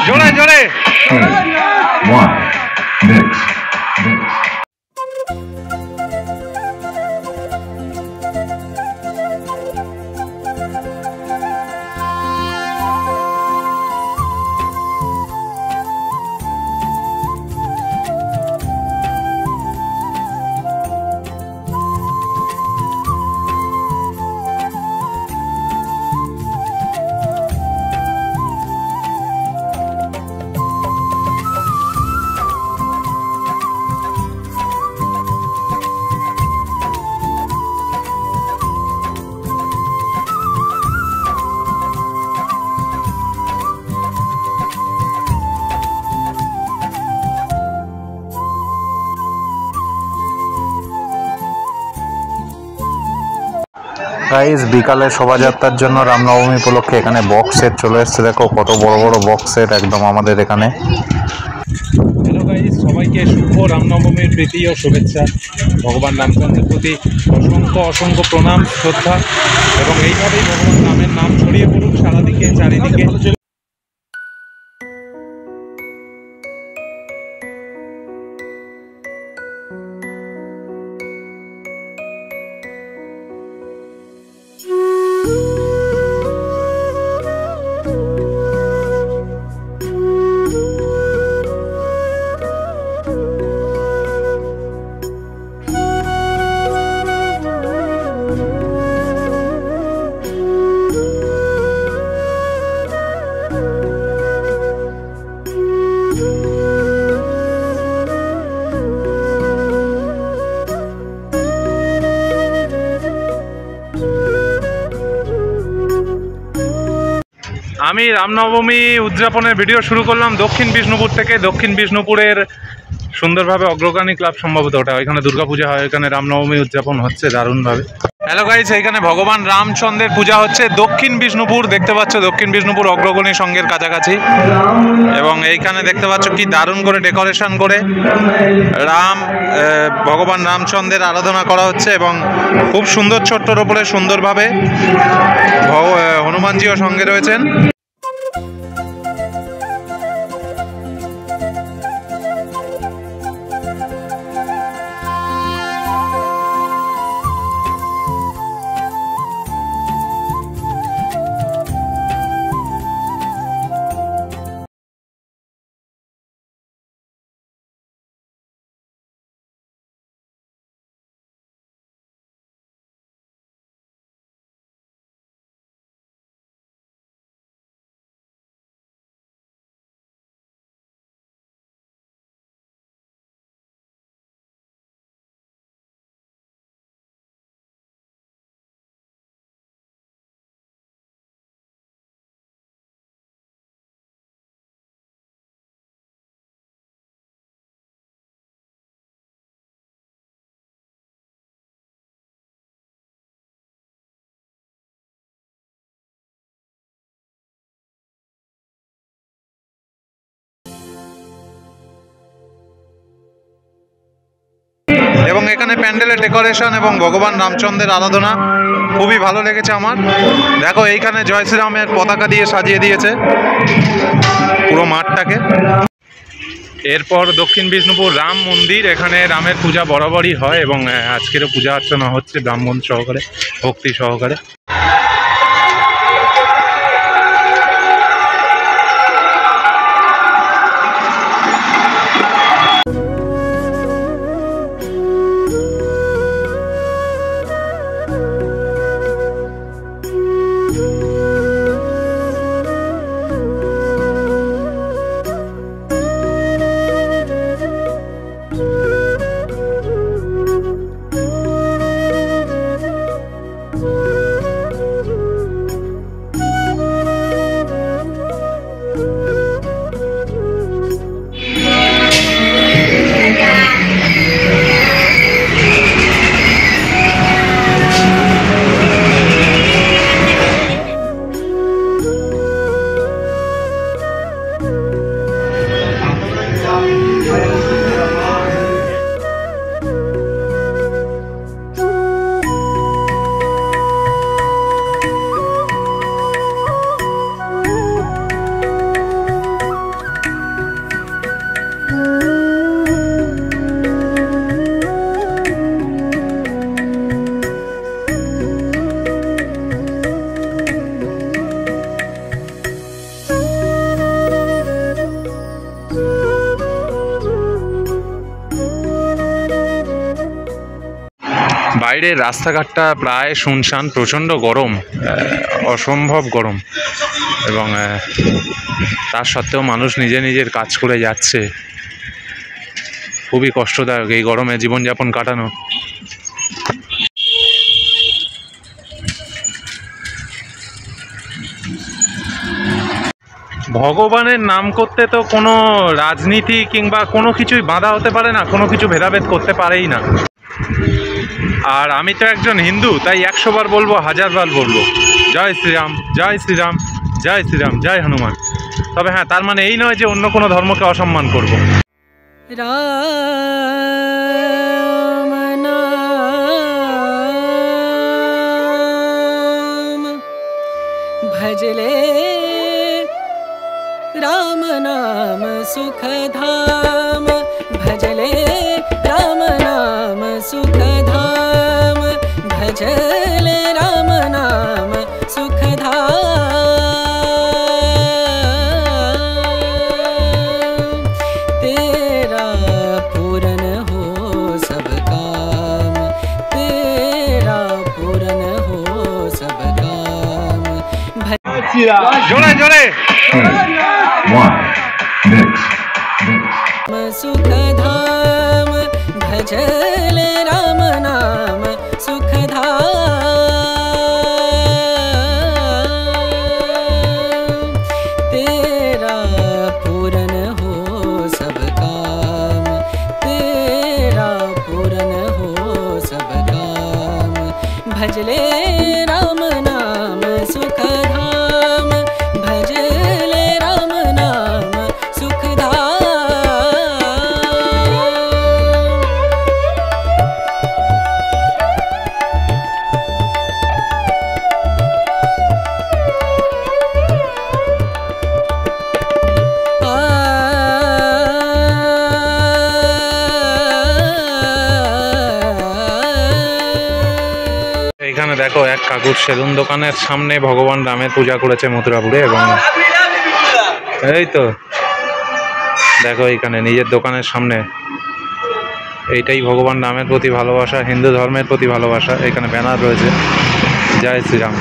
জোরে জোরে। 1 mix. Guys বিকালে শোভাযাত্রার জন্য রামনবমী উপলক্ষে এখানে বক্স সেট চলে এসেছে। দেখো কত বড় বড় বক্স সেট একদম আমাদের এখানে। হ্যালো গাইস, সবাইকে শুভ রামনবমীর প্রীতি ও শুভেচ্ছা। ভগবান রামচন্দ্রের প্রতি অসংখ্য অসংখ্য প্রণাম, শ্রদ্ধা, এবং এইভাবেই ভগবান রামের নাম ছড়িয়ে পড়ুক সারাদিকে, চারিদিকে। আমি রামনবমী উদযাপনের ভিডিও শুরু করলাম দক্ষিণ বিষ্ণুপুর থেকে। দক্ষিণ বিষ্ণুপুরের সুন্দরভাবে অগ্রগামী ক্লাব, সম্ভবত ওটা, ওইখানে দুর্গাপূজা হয়, ওইখানে রামনবমী উদযাপন হচ্ছে দারুণভাবে। হ্যালো গাইস, এইখানে ভগবান রামচন্দ্রের পূজা হচ্ছে দক্ষিণ বিষ্ণুপুর। দেখতে পাচ্ছ দক্ষিণ বিষ্ণুপুর অগ্রগণী সংঘের কাছাকাছি, এবং এইখানে দেখতে পাচ্ছ কি দারুণ করে ডেকোরেশন করে ভগবান রামচন্দ্রের আরাধনা করা হচ্ছে, এবং খুব সুন্দর ছোট্টর ওপরে সুন্দরভাবে হনুমানজিও সঙ্গে রয়েছেন। এবং এখানে প্যান্ডেলের ডেকোরেশন এবং ভগবান রামচন্দ্রের আরাধনা খুবই ভালো লেগেছে আমার। দেখো এইখানে জয় শ্রীরামের পতাকা দিয়ে সাজিয়ে দিয়েছে পুরো মাঠটাকে। এরপর দক্ষিণ বিষ্ণুপুর রাম মন্দির, এখানে রামের পূজা বরাবরই হয়, এবং আজকেরও পূজা অর্চনা হচ্ছে ব্রাহ্মণ সহকারে, ভক্তি সহকারে। বাইরের রাস্তাঘাটটা প্রায় শুনশান, প্রচণ্ড গরম, অসম্ভব গরম, এবং তার সত্ত্বেও মানুষ নিজের কাজ করে যাচ্ছে। খুবই কষ্টদায়ক এই গরমে জীবনযাপন কাটানো। ভগবানের নাম করতে তো কোনো রাজনীতি কিংবা কোনো কিছুই বাধা হতে পারে না, কোনো কিছু ভেদাভেদ করতে পারেই না। আর আমি তো একজন হিন্দু, তাই 100 বার বলবো, 1000 বার বলবো, জয় শ্রীরাম, জয় শ্রীরাম, জয় শ্রীরাম, জয় হনুমান। তবে হ্যাঁ, তার মানে এই নয় যে অন্য কোনো ধর্মকে অসম্মান করব। রাম নাম ভজলে राम नाम सुख धाम भजले राम नाम सुख धाम भजले राम नाम सुख धाम तेरा पूरन हो सब काम तेरा पूरन हो सब काम জোরে জোরে। 1. Mix. सुख धाम भजले राम नाम सुख धाम तेरा पूरन हो सब काम तेरा पूरन हो सब काम भजले राम नाम सुख धाम भजले राम नाम सुख धाम। এইখানে দেখো এক কাকুর সেলুন দোকানের সামনে ভগবান রামের পূজা করেছে মথুরাপুরে, এবং এই তো দেখো এইখানে নিজের দোকানের সামনে, এইটাই ভগবান রামের প্রতি ভালোবাসা, হিন্দু ধর্মের প্রতি ভালোবাসা। এখানে ব্যানার রয়েছে জয় শ্রীরাম।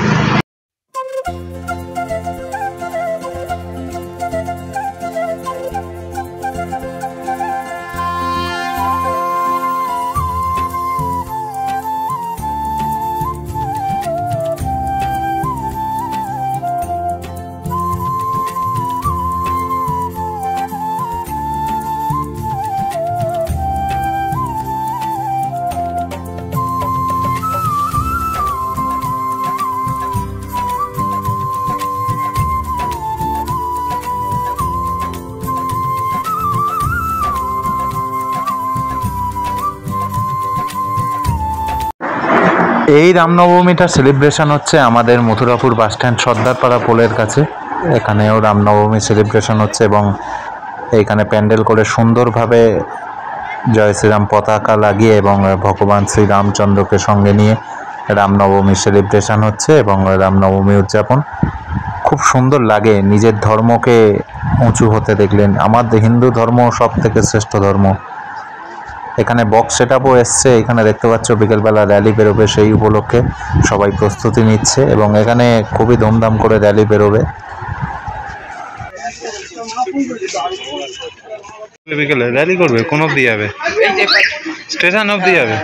এই রামনবমীটা সেলিব্রেশন হচ্ছে আমাদের মথুরাপুর বাসস্ট্যান্ড সর্দারপাড়া পোলের কাছে। এখানেও রামনবমী সেলিব্রেশন হচ্ছে এবং এইখানে প্যান্ডেল করে সুন্দরভাবে জয় শ্রীরাম পতাকা লাগিয়ে এবং ভগবান শ্রীরামচন্দ্রকে সঙ্গে নিয়ে রামনবমী সেলিব্রেশন হচ্ছে এবং রামনবমী উদযাপন খুব সুন্দর লাগে। নিজের ধর্মকে উঁচু হতে দেখলেন। আমাদের হিন্দু ধর্ম সব থেকে শ্রেষ্ঠ ধর্ম। এখানে বক্স সেটআপও এসছে, এখানে দেখতে পাচ্ছ বিকেলবেলা র্যালি বেরোবে, সেই উপলক্ষে সবাই প্রস্তুতি নিচ্ছে এবং এখানে খুবই ধুমধাম করে র্যালি বেরোবে। বিকেলে র্যালি করবে, কোন অব্দি যাবে? স্টেশন অব্দি যাবে।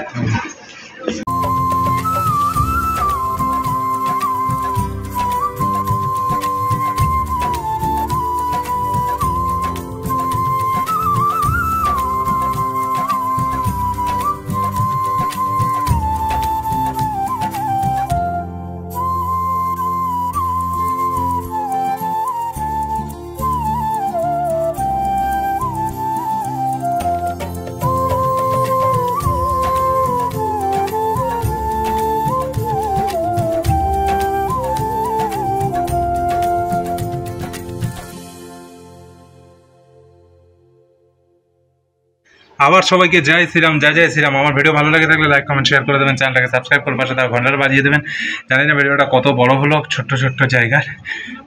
আবার সবাইকে জয় শ্রীরাম, জয় জয় শ্রীরাম। আমার ভিডিও ভালো লাগে থাকলে লাইক কমেন্ট শেয়ার করে দেবেন, চ্যানেলটাকে সাবস্ক্রাইব করে পাশে তার ঘন্টাটা বাজিয়ে দেবেন। জানি না ভিডিওটা কত বড় হলো, ছোট্ট ছোট্ট জায়গার,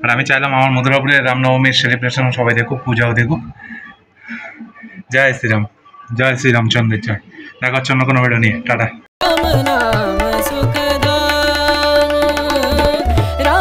আর আমি চাইলাম আমার মথুরাপুরের রামনবমীর সেলিব্রেশন সবাই দেখুক, পূজাও দেখুক। জয় শ্রীরাম, জয় শ্রীরামচন্দ্রের জয়। দেখা হচ্ছে অন্য কোনো ভিডিও নিয়ে। টাটা।